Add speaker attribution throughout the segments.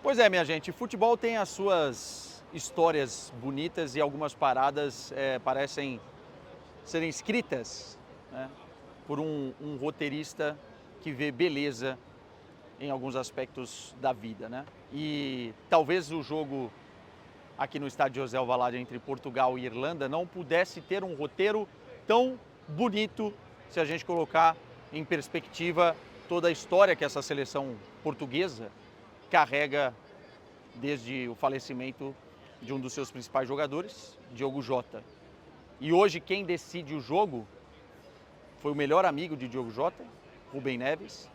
Speaker 1: Pois é, minha gente, futebol tem as suas histórias bonitas e algumas paradas parecem serem escritas, né, por um roteirista que vê beleza em alguns aspectos da vida, né? E talvez o jogo aqui no estádio José Alvalade entre Portugal e Irlanda não pudesse ter um roteiro tão bonito se a gente colocar em perspectiva toda a história que essa seleção portuguesa carrega desde o falecimento de um dos seus principais jogadores, Diogo Jota. E hoje quem decide o jogo foi o melhor amigo de Diogo Jota, Rubem Neves,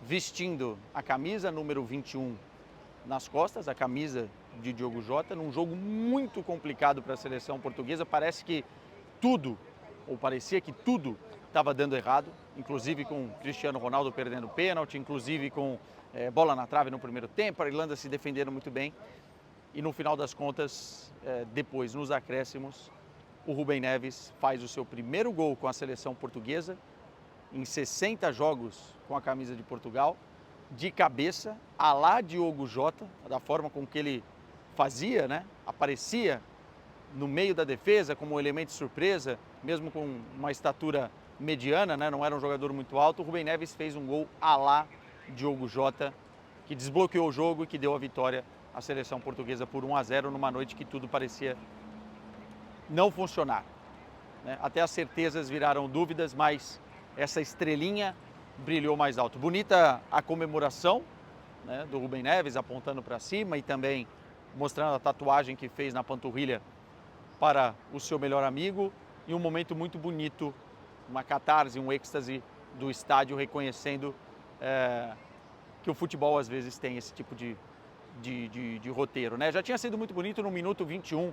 Speaker 1: vestindo a camisa número 21 nas costas, a camisa de Diogo Jota, num jogo muito complicado para a seleção portuguesa. Parece que tudo, ou parecia que tudo, estava dando errado, inclusive com Cristiano Ronaldo perdendo pênalti, inclusive com bola na trave no primeiro tempo, a Irlanda se defendendo muito bem. E no final das contas, depois, nos acréscimos, o Rubem Neves faz o seu primeiro gol com a seleção portuguesa, em 60 jogos com a camisa de Portugal, de cabeça, à lá Diogo Jota, da forma com que ele fazia, né? Aparecia no meio da defesa como um elemento de surpresa, mesmo com uma estatura mediana, né? Não era um jogador muito alto. O Rubem Neves fez um gol à lá Diogo Jota, que desbloqueou o jogo e que deu a vitória à seleção portuguesa por 1-0 numa noite que tudo parecia não funcionar, né? Até as certezas viraram dúvidas, mas essa estrelinha brilhou mais alto. Bonita a comemoração, né, do Rubem Neves apontando para cima e também mostrando a tatuagem que fez na panturrilha para o seu melhor amigo, e um momento muito bonito, uma catarse, um êxtase do estádio reconhecendo que o futebol às vezes tem esse tipo de roteiro, né? Já tinha sido muito bonito no minuto 21,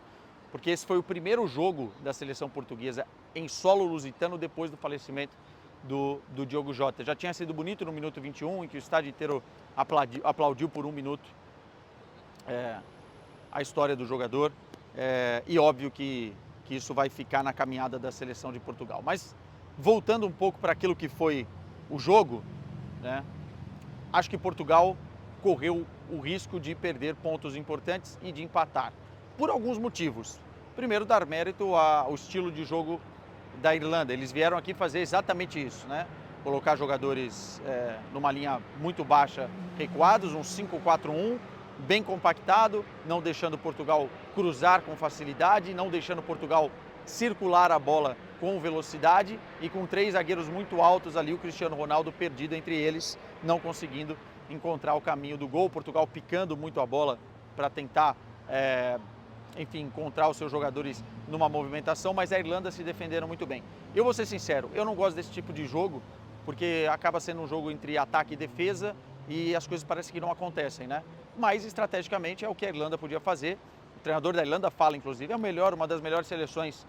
Speaker 1: porque esse foi o primeiro jogo da seleção portuguesa em solo lusitano depois do falecimento do Diogo Jota. Já tinha sido bonito no minuto 21, em que o estádio inteiro aplaudiu por um minuto a história do jogador, e óbvio que isso vai ficar na caminhada da seleção de Portugal. Mas voltando um pouco para aquilo que foi o jogo, né, acho que Portugal correu o risco de perder pontos importantes e de empatar, por alguns motivos. Primeiro, dar mérito ao estilo de jogo da Irlanda. Eles vieram aqui fazer exatamente isso, né? Colocar jogadores numa linha muito baixa, recuados, um 5-4-1, bem compactado, não deixando Portugal cruzar com facilidade, não deixando Portugal circular a bola com velocidade, e com 3 zagueiros muito altos ali, o Cristiano Ronaldo perdido entre eles, não conseguindo encontrar o caminho do gol. Portugal picando muito a bola para tentar enfim, encontrar os seus jogadores numa movimentação, mas a Irlanda se defenderam muito bem. Eu vou ser sincero, eu não gosto desse tipo de jogo, porque acaba sendo um jogo entre ataque e defesa e as coisas parecem que não acontecem, né? Mas estrategicamente é o que a Irlanda podia fazer. O treinador da Irlanda fala, inclusive, é uma das melhores seleções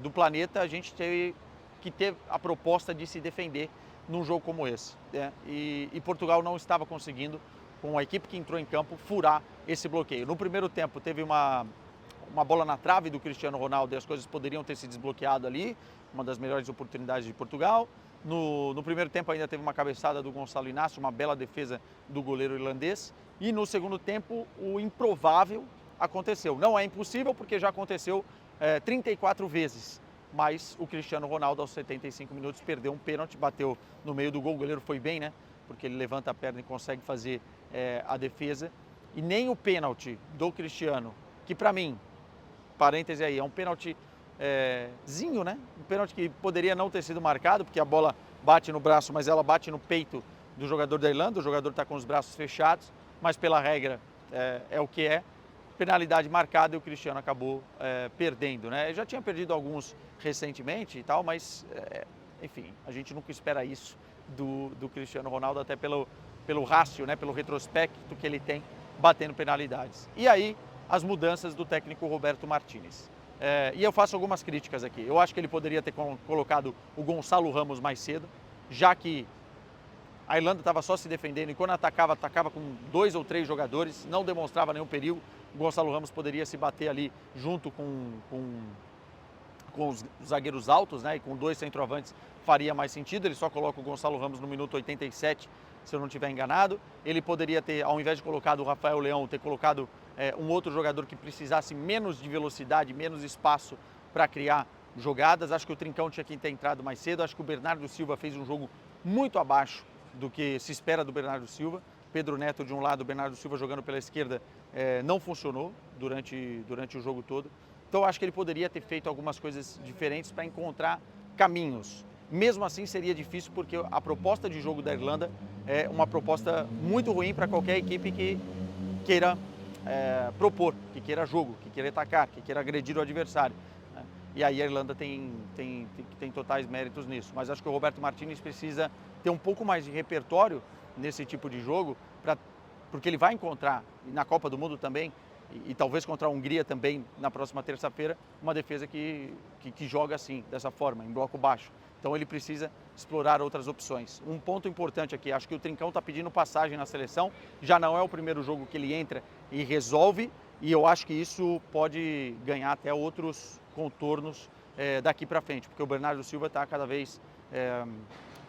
Speaker 1: do planeta. A gente teve que ter a proposta de se defender num jogo como esse, né? E Portugal não estava conseguindo, com a equipe que entrou em campo, furar esse bloqueio. No primeiro tempo teve uma bola na trave do Cristiano Ronaldo e as coisas poderiam ter se desbloqueado ali, uma das melhores oportunidades de Portugal. No primeiro tempo ainda teve uma cabeçada do Gonçalo Inácio, uma bela defesa do goleiro irlandês. E no segundo tempo o improvável aconteceu. Não é impossível, porque já aconteceu 34 vezes. Mas o Cristiano Ronaldo, aos 75 minutos, perdeu um pênalti, bateu no meio do gol. O goleiro foi bem, né? Porque ele levanta a perna e consegue fazer a defesa. E nem o pênalti do Cristiano, que para mim, parêntese aí, é um pênalti zinho, né? Um pênalti que poderia não ter sido marcado, porque a bola bate no braço, mas ela bate no peito do jogador da Irlanda. O jogador está com os braços fechados, mas pela regra é o que é. Penalidade marcada e o Cristiano acabou perdendo, né? Eu já tinha perdido alguns recentemente e tal, mas enfim, a gente nunca espera isso do Cristiano Ronaldo, até pelo rácio, né? Pelo retrospecto que ele tem batendo penalidades. E aí, as mudanças do técnico Roberto Martínez. E eu faço algumas críticas aqui. Eu acho que ele poderia ter colocado o Gonçalo Ramos mais cedo, já que a Irlanda estava só se defendendo e quando atacava com 2 ou 3 jogadores, não demonstrava nenhum perigo. O Gonçalo Ramos poderia se bater ali junto com os zagueiros altos, né? E com 2 centroavantes faria mais sentido. Ele só coloca o Gonçalo Ramos no minuto 87 se eu não estiver enganado. Ele poderia ter, ao invés de colocar o Rafael Leão, ter colocado um outro jogador que precisasse menos de velocidade, menos espaço para criar jogadas. Acho que o Trincão tinha que ter entrado mais cedo. Acho que o Bernardo Silva fez um jogo muito abaixo do que se espera do Bernardo Silva. Pedro Neto de um lado, o Bernardo Silva jogando pela esquerda, não funcionou durante o jogo todo. Então acho que ele poderia ter feito algumas coisas diferentes para encontrar caminhos. Mesmo assim seria difícil porque a proposta de jogo da Irlanda é uma proposta muito ruim para qualquer equipe que queira propor, que queira jogo, que queira atacar, que queira agredir o adversário. E aí a Irlanda tem totais méritos nisso. Mas acho que o Roberto Martínez precisa ter um pouco mais de repertório nesse tipo de jogo, porque ele vai encontrar, na Copa do Mundo também, e talvez contra a Hungria também na próxima terça-feira, uma defesa que joga assim, dessa forma, em bloco baixo. Então ele precisa explorar outras opções. Um ponto importante aqui, acho que o Trincão está pedindo passagem na seleção, já não é o primeiro jogo que ele entra e resolve, e eu acho que isso pode ganhar até outros contornos daqui para frente, porque o Bernardo Silva está cada vez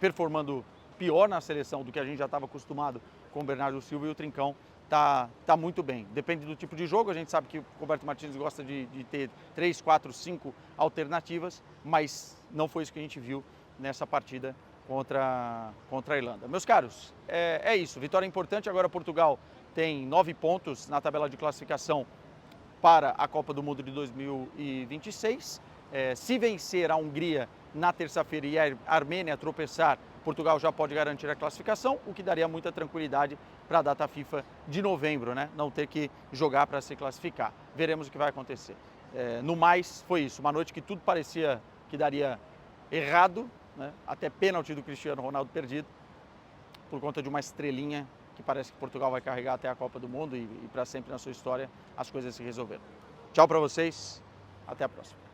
Speaker 1: performando pior na seleção do que a gente já estava acostumado com o Bernardo Silva, e o Trincão tá muito bem. Depende do tipo de jogo, a gente sabe que o Roberto Martínez gosta de ter 3, 4, 5 alternativas, mas não foi isso que a gente viu nessa partida contra a Irlanda. Meus caros, é isso, vitória importante. Agora Portugal tem 9 pontos na tabela de classificação para a Copa do Mundo de 2026. Se vencer a Hungria na terça-feira e a Armênia tropeçar, Portugal já pode garantir a classificação, o que daria muita tranquilidade para a data FIFA de novembro, né? Não ter que jogar para se classificar. Veremos o que vai acontecer. No mais, foi isso. Uma noite que tudo parecia que daria errado, né? Até pênalti do Cristiano Ronaldo perdido, por conta de uma estrelinha que parece que Portugal vai carregar até a Copa do Mundo, e para sempre na sua história as coisas se resolveram. Tchau para vocês, até a próxima.